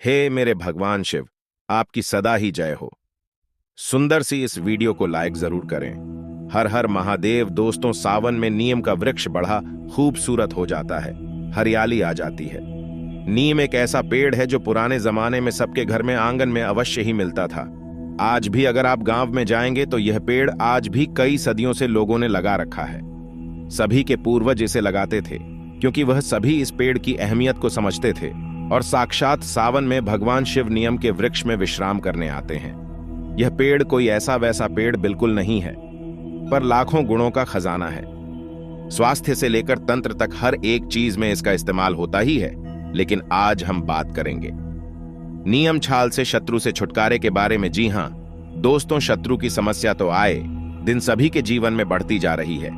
हे मेरे भगवान शिव, आपकी सदा ही जय हो। सुंदर सी इस वीडियो को लाइक जरूर करें। हर हर महादेव। दोस्तों, सावन में नीम का वृक्ष बढ़ा खूबसूरत हो जाता है, हरियाली आ जाती है। नीम एक ऐसा पेड़ है जो पुराने जमाने में सबके घर में आंगन में अवश्य ही मिलता था। आज भी अगर आप गांव में जाएंगे तो यह पेड़ आज भी कई सदियों से लोगों ने लगा रखा है। सभी के पूर्वज इसे लगाते थे क्योंकि वह सभी इस पेड़ की अहमियत को समझते थे और साक्षात सावन में भगवान शिव नीम के वृक्ष में विश्राम करने आते हैं। यह पेड़ कोई ऐसा वैसा पेड़ बिल्कुल नहीं है, पर लाखों गुणों का खजाना है। स्वास्थ्य से लेकर तंत्र तक हर एक चीज में इसका इस्तेमाल होता ही है। लेकिन आज हम बात करेंगे नीम छाल से शत्रु से छुटकारे के बारे में। जी हां दोस्तों, शत्रु की समस्या तो आए दिन सभी के जीवन में बढ़ती जा रही है,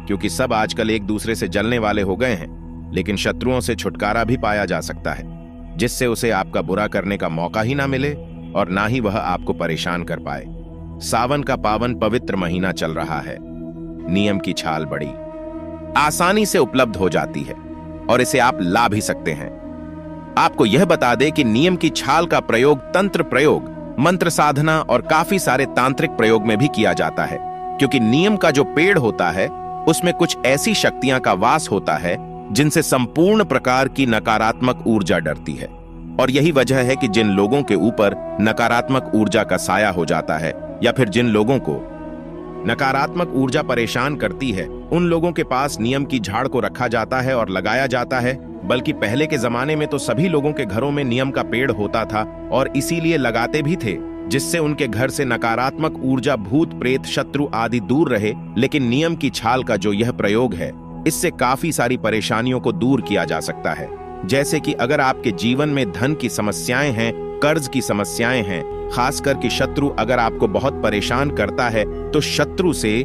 क्योंकि सब आजकल एक दूसरे से जलने वाले हो गए हैं। लेकिन शत्रुओं से छुटकारा भी पाया जा सकता है, जिससे उसे आपका बुरा करने का मौका ही ना मिले और ना ही वह आपको परेशान कर पाए। सावन का पावन पवित्र महीना चल रहा है। नीम की छाल बड़ी आसानी से उपलब्ध हो जाती है और इसे आप ला भी सकते हैं। आपको यह बता दें कि नीम की छाल का प्रयोग तंत्र प्रयोग, मंत्र साधना और काफी सारे तांत्रिक प्रयोग में भी किया जाता है, क्योंकि नीम का जो पेड़ होता है उसमें कुछ ऐसी शक्तियां का वास होता है जिनसे संपूर्ण प्रकार की नकारात्मक ऊर्जा डरती है। और यही वजह है कि जिन लोगों के ऊपर नकारात्मक ऊर्जा का साया हो जाता है या फिर जिन लोगों को नकारात्मक ऊर्जा परेशान करती है, उन लोगों के पास नीम की झाड़ को रखा जाता है और लगाया जाता है। बल्कि पहले के जमाने में तो सभी लोगों के घरों में नीम का पेड़ होता था और इसीलिए लगाते भी थे, जिससे उनके घर से नकारात्मक ऊर्जा, भूत प्रेत, शत्रु आदि दूर रहे। लेकिन नीम की छाल का जो यह प्रयोग है, इससे काफी सारी परेशानियों को दूर किया जा सकता है। जैसे कि अगर आपके जीवन में धन की समस्याएं हैं, कर्ज की समस्याएं हैं, खासकर कि शत्रु अगर आपको बहुत परेशान करता है, तो शत्रु से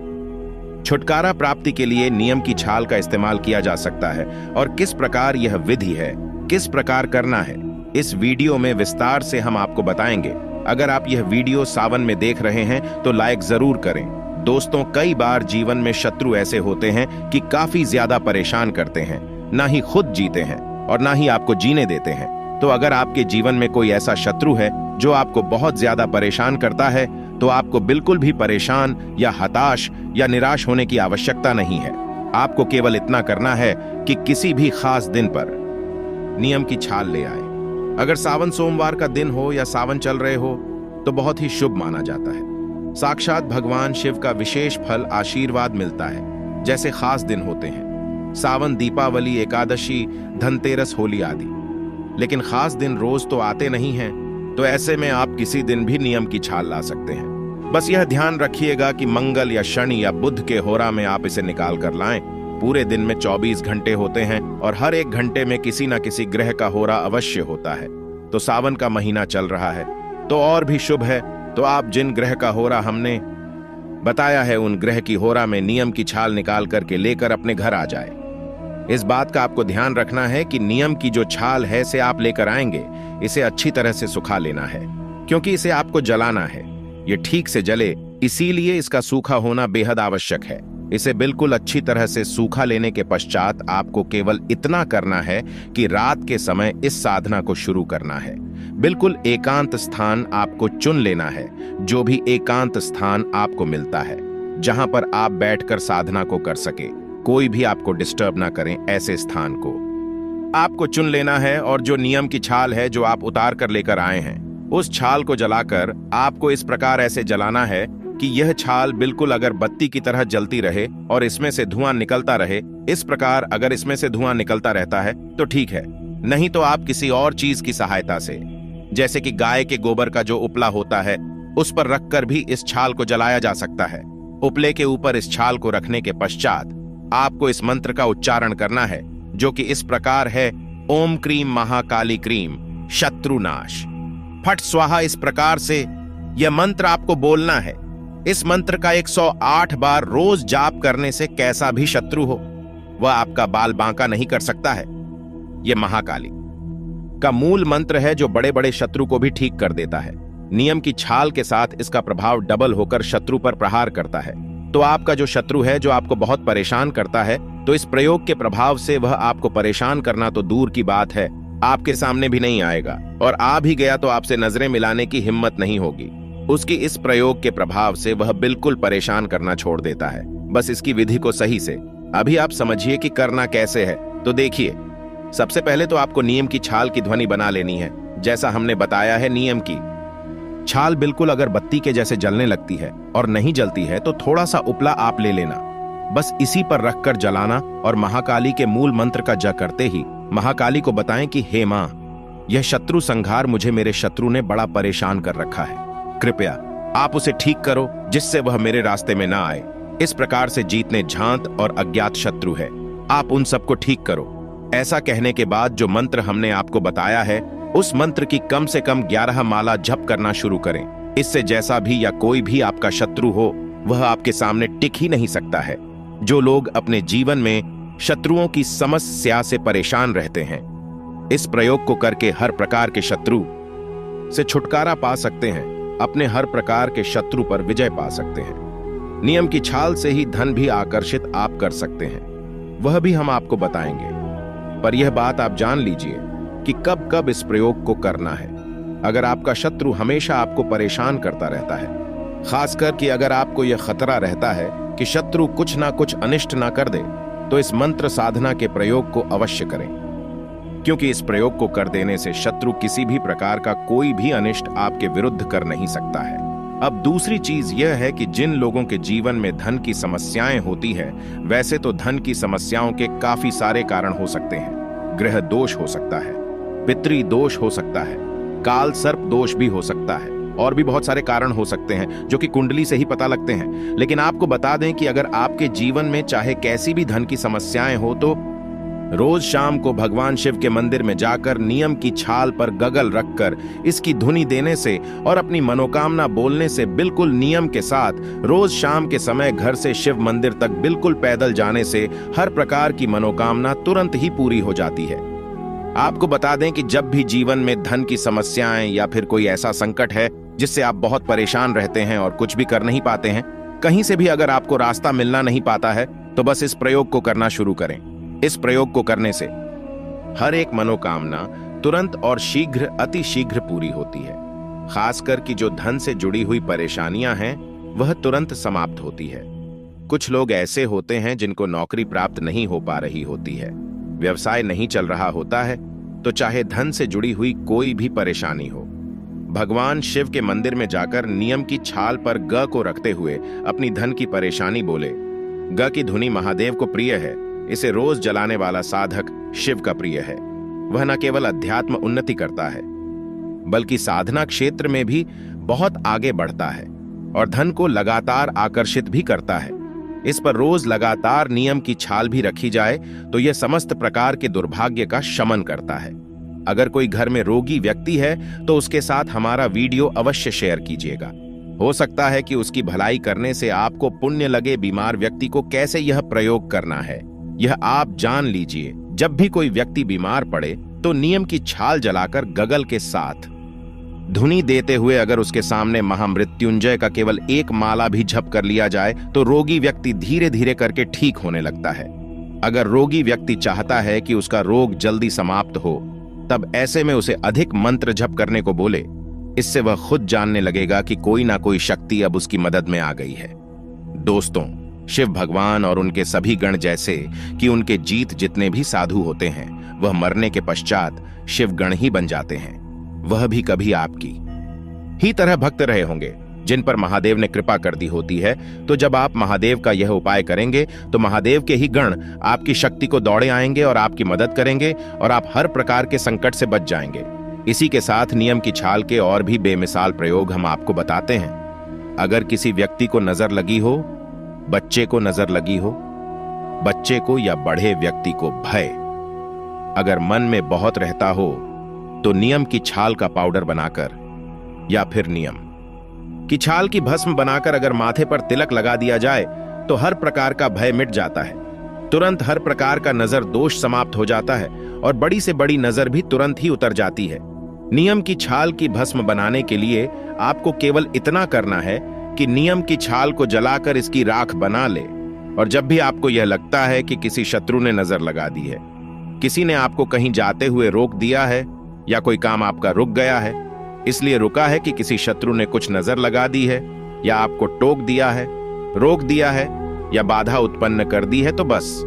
छुटकारा प्राप्ति के लिए नीम की छाल का इस्तेमाल किया जा सकता है। और किस प्रकार यह विधि है, किस प्रकार करना है, इस वीडियो में विस्तार से हम आपको बताएंगे। अगर आप यह वीडियो सावन में देख रहे हैं तो लाइक जरूर करें। दोस्तों, कई बार जीवन में शत्रु ऐसे होते हैं कि काफी ज्यादा परेशान करते हैं, ना ही खुद जीते हैं और ना ही आपको जीने देते हैं। तो अगर आपके जीवन में कोई ऐसा शत्रु है जो आपको बहुत ज्यादा परेशान करता है, तो आपको बिल्कुल भी परेशान या हताश या निराश होने की आवश्यकता नहीं है। आपको केवल इतना करना है कि किसी भी खास दिन पर नीम की छाल ले आए। अगर सावन सोमवार का दिन हो या सावन चल रहे हो तो बहुत ही शुभ माना जाता है। साक्षात भगवान शिव का विशेष फल आशीर्वाद मिलता है। जैसे खास दिन होते हैं सावन, दीपावली, एकादशी, धनतेरस, होली आदि। लेकिन खास दिन रोज तो आते नहीं हैं, तो ऐसे में आप किसी दिन भी नीम की छाल ला सकते हैं। बस यह ध्यान रखिएगा कि मंगल या शनि या बुध के होरा में आप इसे निकाल कर लाएं। पूरे दिन में 24 घंटे होते हैं और हर एक घंटे में किसी न किसी ग्रह का होरा अवश्य होता है। तो सावन का महीना चल रहा है तो और भी शुभ है। तो आप जिन ग्रह का होरा हमने बताया है, उन ग्रह की होरा में नीम की छाल निकाल करके लेकर अपने घर आ जाए। इस बात का आपको ध्यान रखना है कि नीम की जो छाल है इसे आप लेकर आएंगे, इसे अच्छी तरह से सुखा लेना है, क्योंकि इसे आपको जलाना है। ये ठीक से जले, इसीलिए इसका सूखा होना बेहद आवश्यक है। इसे बिल्कुल अच्छी तरह से सूखा लेने के पश्चात आपको केवल इतना करना है कि रात के समय इस साधना को शुरू करना है। बिल्कुल एकांत स्थान आपको चुन लेना है, जो भी एकांत स्थान आपको मिलता है, जहां पर आप बैठकर साधना को कर सके, कोई भी आपको डिस्टर्ब ना करें, ऐसे स्थान को आपको चुन लेना है। और जो नीम की छाल है जो आप उतार कर लेकर आए हैं, उस छाल को जलाकर आपको इस प्रकार ऐसे जलाना है कि यह छाल बिल्कुल अगरबत्ती की तरह जलती रहे और इसमें से धुआं निकलता रहे। इस प्रकार अगर इसमें से धुआं निकलता रहता है तो ठीक है, नहीं तो आप किसी और चीज की सहायता से, जैसे कि गाय के गोबर का जो उपला होता है, उस पर रखकर भी इस छाल को जलाया जा सकता है। उपले के ऊपर इस छाल को रखने के पश्चात आपको इस मंत्र का उच्चारण करना है, जो कि इस प्रकार है: ओम क्रीम महाकाली क्रीम शत्रुनाश फट स्वाहा। इस प्रकार से यह मंत्र आपको बोलना है। इस मंत्र का 108 बार रोज जाप करने से कैसा भी शत्रु हो वह आपका बाल बांका नहीं कर सकता है। यह महाकाली का मूल मंत्र है जो बड़े बड़े शत्रु को भी ठीक कर देता है। नीम की छाल के साथ इसका प्रभाव डबल होकर शत्रु पर प्रहार करता है। तो आपका जो शत्रु है जो आपको बहुत परेशान करता है, तो इस प्रयोग के प्रभाव से वह आपको परेशान करना तो दूर की बात है, आपके सामने भी नहीं आएगा, और आ भी गया तो आपसे नजरें मिलाने की हिम्मत नहीं होगी। उसकी इस प्रयोग के प्रभाव से वह बिल्कुल परेशान करना छोड़ देता है। बस इसकी विधि को सही से अभी आप समझिए कि करना कैसे है। तो देखिए, सबसे पहले तो आपको नीम की छाल की ध्वनि बना लेनी है। जैसा हमने बताया है, नीम की छाल बिल्कुल अगर बत्ती के जैसे जलने लगती है और नहीं जलती है तो थोड़ा सा उपला आप ले लेना। बस इसी पर रखकर जलाना और महाकाली के मूल मंत्र का जप करते ही महाकाली को बताएं कि हे मां, यह शत्रु संहार मुझे मेरे शत्रु ने बड़ा परेशान कर रखा है, कृपया आप उसे ठीक करो जिससे वह मेरे रास्ते में ना आए। इस प्रकार से जीतने झांत और अज्ञात शत्रु है, आप उन सबको ठीक करो। ऐसा कहने के बाद जो मंत्र हमने आपको बताया है उस मंत्र की कम से कम 11 माला जप करना शुरू करें। इससे जैसा भी या कोई भी आपका शत्रु हो वह आपके सामने टिक ही नहीं सकता है। जो लोग अपने जीवन में शत्रुओं की समस्या से परेशान रहते हैं, इस प्रयोग को करके हर प्रकार के शत्रु से छुटकारा पा सकते हैं, अपने हर प्रकार के शत्रु पर विजय पा सकते हैं। नियम की छाल से ही धन भी आकर्षित आप कर सकते हैं, वह भी हम आपको बताएंगे। पर यह बात आप जान लीजिए कि कब कब इस प्रयोग को करना है। अगर आपका शत्रु हमेशा आपको परेशान करता रहता है, खासकर कि अगर आपको यह खतरा रहता है कि शत्रु कुछ ना कुछ अनिष्ट ना कर दे, तो इस मंत्र साधना के प्रयोग को अवश्य करें, क्योंकि इस प्रयोग को कर देने से शत्रु किसी भी प्रकार का कोई भी अनिष्ट आपके विरुद्ध कर नहीं सकता है। अब दूसरी चीज यह है कि जिन लोगों के जीवन में धन की समस्याएं होती है, वैसे तो धन की समस्याओं के काफी सारे कारण हो सकते हैं। ग्रह दोष हो सकता है, पितृ दोष हो सकता है, काल सर्प दोष भी हो सकता है, और भी बहुत सारे कारण हो सकते हैं जो कि कुंडली से ही पता लगते हैं। लेकिन आपको बता दें कि अगर आपके जीवन में चाहे कैसी भी धन की समस्याएं हो तो रोज शाम को भगवान शिव के मंदिर में जाकर नियम की छाल पर गगल रखकर इसकी धुनी देने से और अपनी मनोकामना बोलने से बिल्कुल नियम के साथ रोज शाम के समय घर से शिव मंदिर तक बिल्कुल पैदल जाने से हर प्रकार की मनोकामना तुरंत ही पूरी हो जाती है। आपको बता दें कि जब भी जीवन में धन की समस्याएं या फिर कोई ऐसा संकट है जिससे आप बहुत परेशान रहते हैं और कुछ भी कर नहीं पाते हैं, कहीं से भी अगर आपको रास्ता मिलना नहीं पाता है, तो बस इस प्रयोग को करना शुरू करें। इस प्रयोग को करने से हर एक मनोकामना तुरंत और शीघ्र, अति शीघ्र पूरी होती है। खासकर कि जो धन से जुड़ी हुई परेशानियां हैं वह तुरंत समाप्त होती है। कुछ लोग ऐसे होते हैं जिनको नौकरी प्राप्त नहीं हो पा रही होती है, व्यवसाय नहीं चल रहा होता है, तो चाहे धन से जुड़ी हुई कोई भी परेशानी हो, भगवान शिव के मंदिर में जाकर नियम की छाल पर ग को रखते हुए अपनी धन की परेशानी बोले। ग की धुनी महादेव को प्रिय है, इसे रोज जलाने वाला साधक शिव का प्रिय है। वह न केवल अध्यात्म उन्नति करता है बल्कि साधना क्षेत्र में भी बहुत आगे बढ़ता है और धन को लगातार आकर्षित भी करता है। इस पर रोज लगातार नियम की छाल भी रखी जाए तो यह समस्त प्रकार के दुर्भाग्य का शमन करता है। अगर कोई घर में रोगी व्यक्ति है तो उसके साथ हमारा वीडियो अवश्य शेयर कीजिएगा। हो सकता है कि उसकी भलाई करने से आपको पुण्य लगे। बीमार व्यक्ति को कैसे यह प्रयोग करना है यह आप जान लीजिए। जब भी कोई व्यक्ति बीमार पड़े तो नियम की छाल जलाकर गगल के साथ धुनी देते हुए अगर उसके सामने महामृत्युंजय का केवल एक माला भी जप कर लिया जाए तो रोगी व्यक्ति धीरे धीरे करके ठीक होने लगता है। अगर रोगी व्यक्ति चाहता है कि उसका रोग जल्दी समाप्त हो, तब ऐसे में उसे अधिक मंत्र जप करने को बोले। इससे वह खुद जानने लगेगा कि कोई ना कोई शक्ति अब उसकी मदद में आ गई है। दोस्तों, शिव भगवान और उनके सभी गण जैसे कि उनके जीत जितने भी साधु होते हैं वह मरने के पश्चात शिव गण ही बन जाते हैं। वह भी कभी आपकी ही तरह भक्त रहे होंगे जिन पर महादेव ने कृपा कर दी होती है। तो जब आप महादेव का यह उपाय करेंगे तो महादेव के ही गण आपकी शक्ति को दौड़े आएंगे और आपकी मदद करेंगे और आप हर प्रकार के संकट से बच जाएंगे। इसी के साथ नियम की छाल के और भी बेमिसाल प्रयोग हम आपको बताते हैं। अगर किसी व्यक्ति को नजर लगी हो, बच्चे को नजर लगी हो, बच्चे को या बड़े व्यक्ति को भय अगर मन में बहुत रहता हो तो नियम की छाल का पाउडर बनाकर या फिर नियम की छाल की भस्म बनाकर अगर माथे पर तिलक लगा दिया जाए तो हर प्रकार का भय मिट जाता है। तुरंत हर प्रकार का नजर दोष समाप्त हो जाता है और बड़ी से बड़ी नजर भी तुरंत ही उतर जाती है। नियम की छाल की भस्म बनाने के लिए आपको केवल इतना करना है कि नियम की छाल को जलाकर इसकी राख बना ले, और जब भी आपको यह लगता है कि किसी शत्रु ने नजर लगा दी है किसी ने आपको कहीं जाते हुए रोक दिया है, या कोई काम आपका रुक गया है, इसलिए रुका है कि किसी शत्रु ने कुछ नजर लगा दी है, या आपको टोक दिया है, रोक दिया है, या बाधा उत्पन्न कर दी है, तो बस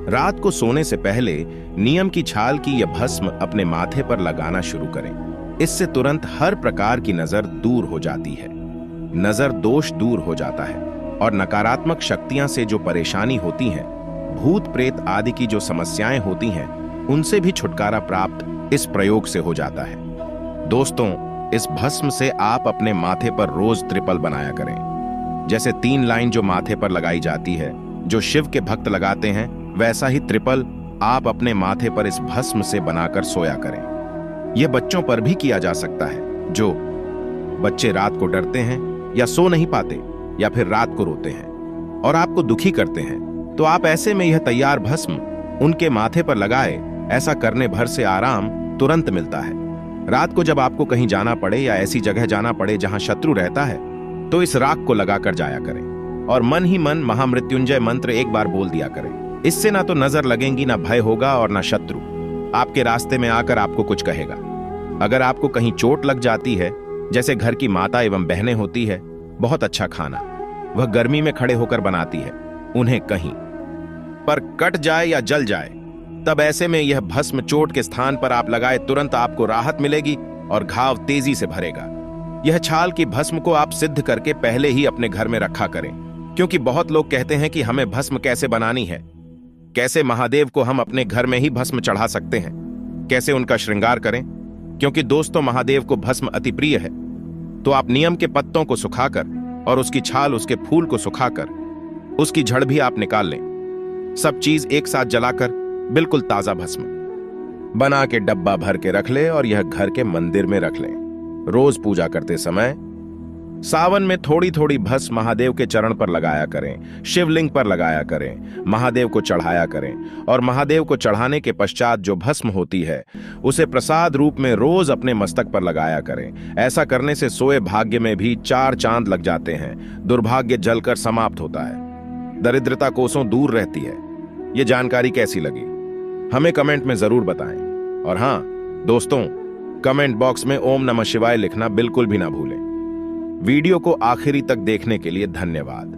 रात को सोने से पहले नियम की छाल की यह भस्म अपने माथे पर लगाना शुरू करें। इससे तुरंत हर प्रकार की नजर दूर हो जाती है, नजर दोष दूर हो जाता है, और नकारात्मक शक्तियां से जो परेशानी होती है, भूत प्रेत आदि की जो समस्याएं होती हैं, उनसे भी छुटकारा प्राप्त इस प्रयोग से हो जाता है। दोस्तों, इस भस्म से आप अपने माथे पर रोज त्रिपल बनाया करें। जैसे 3 लाइन जो माथे पर लगाई जाती है, जो शिव के भक्त लगाते हैं, वैसा ही त्रिपल आप अपने माथे पर इस भस्म से बनाकर सोया करें। यह बच्चों पर भी किया जा सकता है। जो बच्चे रात को डरते हैं या सो नहीं पाते, या फिर रात को रोते हैं और आपको दुखी करते हैं, तो आप ऐसे में यह तैयार भस्म उनके माथे पर लगाए। ऐसा करने भर से आराम तुरंत मिलता है। रात को जब आपको कहीं जाना पड़े या ऐसी जगह जाना पड़े जहां शत्रु रहता है, तो इस राख को लगाकर जाया करें और मन ही मन महामृत्युंजय मंत्र एक बार बोल दिया करें। इससे ना तो नजर लगेंगी, ना भय होगा, और ना शत्रु आपके रास्ते में आकर आपको कुछ कहेगा। अगर आपको कहीं चोट लग जाती है, जैसे घर की माता एवं बहनें होती है, बहुत अच्छा खाना वह गर्मी में खड़े होकर बनाती है, उन्हें कहीं पर कट जाए या जल जाए, तब ऐसे में यह भस्म चोट के स्थान पर आप लगाए, तुरंत आपको राहत मिलेगी और घाव तेजी से भरेगा। यह छाल की भस्म को आप सिद्ध करके पहले ही अपने घर में रखा करें, क्योंकि बहुत लोग कहते हैं कि हमें भस्म कैसे बनानी है, कैसे महादेव को हम अपने घर में ही भस्म चढ़ा सकते हैं, कैसे उनका श्रृंगार करें। क्योंकि दोस्तों, महादेव को भस्म अति प्रिय है। तो आप नीम के पत्तों को सुखाकर और उसकी छाल, उसके फूल को सुखाकर उसकी जड़ भी आप निकाल लें। सब चीज एक साथ जलाकर बिल्कुल ताजा भस्म बना के डब्बा भर के रख ले और यह घर के मंदिर में रख लें। रोज पूजा करते समय सावन में थोड़ी थोड़ी भस्म महादेव के चरण पर लगाया करें, शिवलिंग पर लगाया करें, महादेव को चढ़ाया करें, और महादेव को चढ़ाने के पश्चात जो भस्म होती है उसे प्रसाद रूप में रोज अपने मस्तक पर लगाया करें। ऐसा करने से सोए भाग्य में भी 4 चांद लग जाते हैं, दुर्भाग्य जलकर समाप्त होता है, दरिद्रता कोसों दूर रहती है। ये जानकारी कैसी लगी हमें कमेंट में जरूर बताएं। और हां दोस्तों, कमेंट बॉक्स में ओम नमः शिवाय लिखना बिल्कुल भी ना भूलें। वीडियो को आखिरी तक देखने के लिए धन्यवाद।